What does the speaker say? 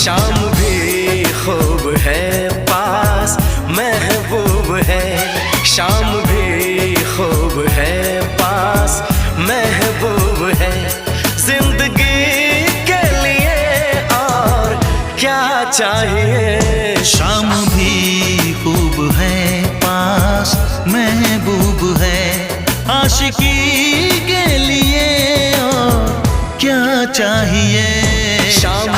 शाम भी खूब है पास महबूब है, शाम भी खूब है पास महबूब है। जिंदगी के लिए और क्या चाहिए। शाम भी खूब है पास महबूब है, आशिकी के लिए और क्या चाहिए। शाम